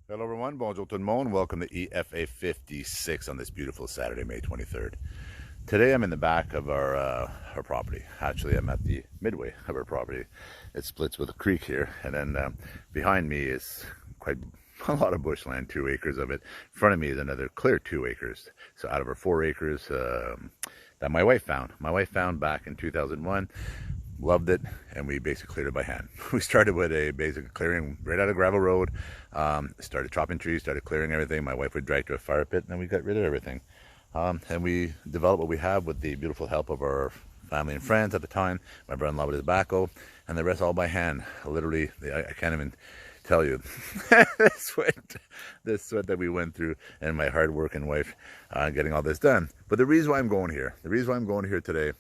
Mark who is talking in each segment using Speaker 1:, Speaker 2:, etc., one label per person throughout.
Speaker 1: Hello everyone, bonjour tout le monde. Welcome to EFA56 on this beautiful Saturday, May 23rd. Today I'm in the back of our property. Actually, I'm at the midway of our property. It splits with a creek here, and then behind me is quite a lot of bushland, 2 acres of it. In front of me is another clear 2 acres. So out of our 4 acres that my wife found. My wife found back in 2001. Loved it, and we basically cleared it by hand. We started with a basic clearing right out of gravel road, started chopping trees, started clearing everything. My wife would drag to a fire pit, and then we got rid of everything. And we developed what we have with the beautiful help of our family and friends at the time, my brother-in-law with his backhoe, and the rest all by hand. Literally, I can't even tell you the sweat that we went through, and my hard-working wife getting all this done. But the reason why I'm going here, today,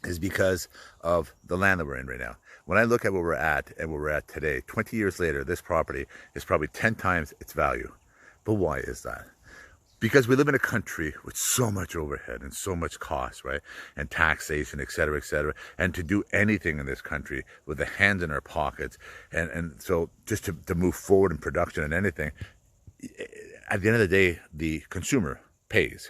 Speaker 1: is because of the land that we're in right now. When I look at where we're at and where we're at today, 20 years later, this property is probably 10 times its value. But why is that? Because we live in a country with so much overhead and so much cost, right? And taxation, et cetera, et cetera. And to do anything in this country with the hands in our pockets. And so just to move forward in production and anything, at the end of the day, the consumer pays.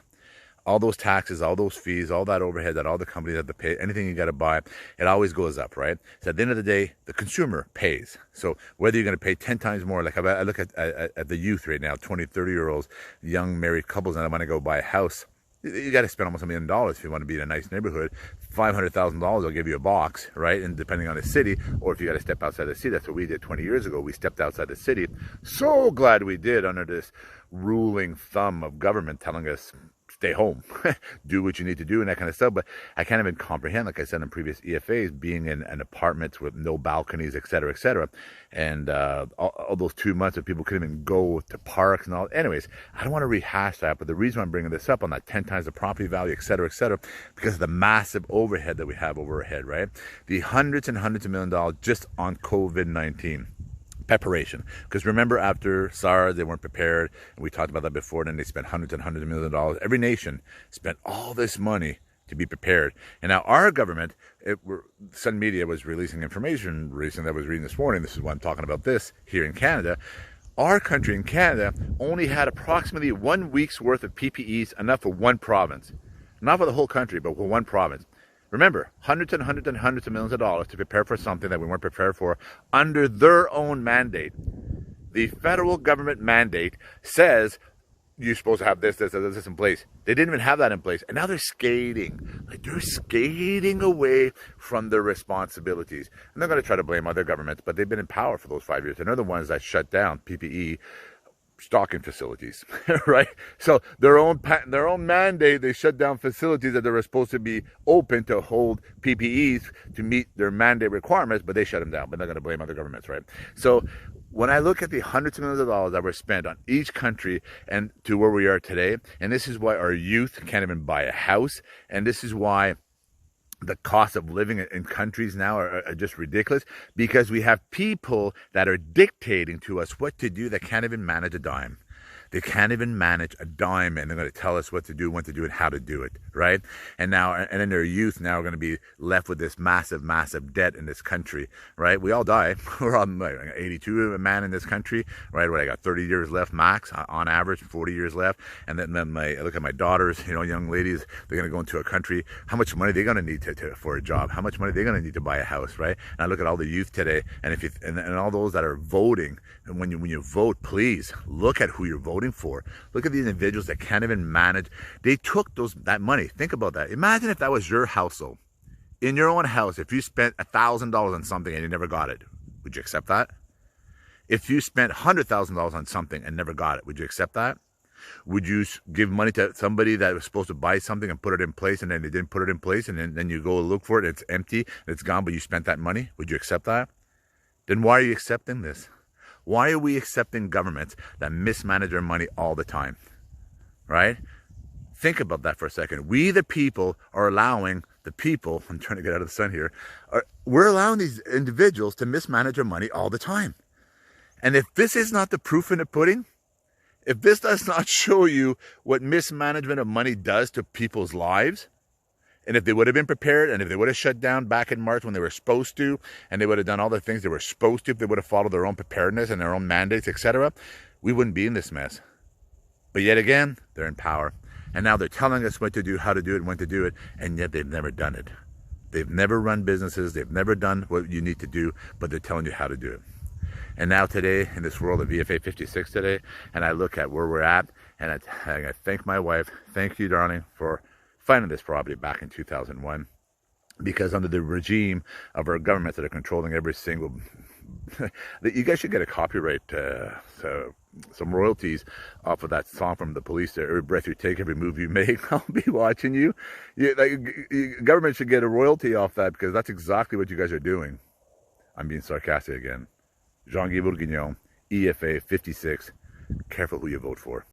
Speaker 1: All those taxes, all those fees, all that overhead that all the companies have to pay, anything you got to buy, it always goes up, right? So at the end of the day, the consumer pays. So whether you're going to pay 10 times more, like I look at the youth right now, 20, 30-year-olds, young married couples, and I want to go buy a house. You got to spend almost $1 million if you want to be in a nice neighborhood. $500,000 will give you a box, right? And depending on the city, or if you got to step outside the city, that's what we did 20 years ago. We stepped outside the city. So glad we did under this ruling thumb of government telling us, stay home, do what you need to do and that kind of stuff. But I can't even comprehend, like I said in previous EFAs, being in an apartment with no balconies, et cetera, et cetera. And all those 2 months that people couldn't even go to parks and all. Anyways, I don't want to rehash that, but the reason I'm bringing this up on that 10 times the property value, et cetera, because of the massive overhead that we have over our head, right? The hundreds and hundreds of $million just on COVID-19. Preparation, because remember, after SARS, they weren't prepared, and we talked about that before. Then they spent hundreds and hundreds of $millions. Every nation spent all this money to be prepared. And now our government, Sun Media was releasing information recently that I was reading this morning. This is why I'm talking about this here in Canada. Our country in Canada only had approximately 1 week's worth of PPEs, enough for one province, not for the whole country, but for one province. Remember, hundreds and hundreds and hundreds of $millions to prepare for something that we weren't prepared for under their own mandate. The federal government mandate says you're supposed to have this in place. They didn't even have that in place. And now they're skating. Like, they're skating away from their responsibilities. And they're going to try to blame other governments, but they've been in power for those 5 years. And they're the ones that shut down PPE stocking facilities, right? So their own mandate, they shut down facilities that they were supposed to be open to hold PPEs to meet their mandate requirements, but they shut them down. But they're going to blame other governments, right? So when I look at the hundreds of millions of dollars that were spent on each country and to where we are today, and this is why our youth can't even buy a house, and this is why the cost of living in countries now are just ridiculous, because we have people that are dictating to us what to do that can't even manage a dime. They can't even manage a dime, and they're going to tell us what to do, when to do it, how to do it, right? And then their youth now are going to be left with this massive, massive debt in this country, right? We all die. We're all 82 a man in this country, right? I got 30 years left max, on average, 40 years left. And then I look at my daughters, young ladies, they're going to go into a country. How much money are they going to need for a job? How much money are they going to need to buy a house, right? And I look at all the youth today, and and all those that are voting, and when you vote, please look at who you're voting for. Look at these individuals that can't even manage. They took that money. Think about that. Imagine if that was your household. In your own house, if you spent $1,000 on something and you never got it, would you accept that? If you spent $100,000 on something and never got it, would you accept that? Would you give money to somebody that was supposed to buy something and put it in place, and then they didn't put it in place, and then you go look for it, and it's empty, and it's gone, but you spent that money? Would you accept that? Then why are you accepting this? Why are we accepting governments that mismanage our money all the time, right? Think about that for a second. We, the people, are allowing the people, I'm trying to get out of the sun here, we're allowing these individuals to mismanage our money all the time. And if this is not the proof in the pudding, if this does not show you what mismanagement of money does to people's lives, And if they would have been prepared, and if they would have shut down back in March when they were supposed to, and they would have done all the things they were supposed to, if they would have followed their own preparedness and their own mandates, etc., we wouldn't be in this mess. But yet again, they're in power. And now they're telling us what to do, how to do it, and when to do it, and yet they've never done it. They've never run businesses, they've never done what you need to do, but they're telling you how to do it. And now today, in this world of EFA56 today, and I look at where we're at, and I thank my wife, thank you, darling, for finding this property back in 2001. Because under the regime of our governments that are controlling every single... you guys should get a copyright, some royalties off of that song from the Police there. Every breath you take, every move you make, I'll be watching you. Government should get a royalty off that, because that's exactly what you guys are doing. I'm being sarcastic again. Jean-Guy Bourguignon, EFA56. Careful who you vote for.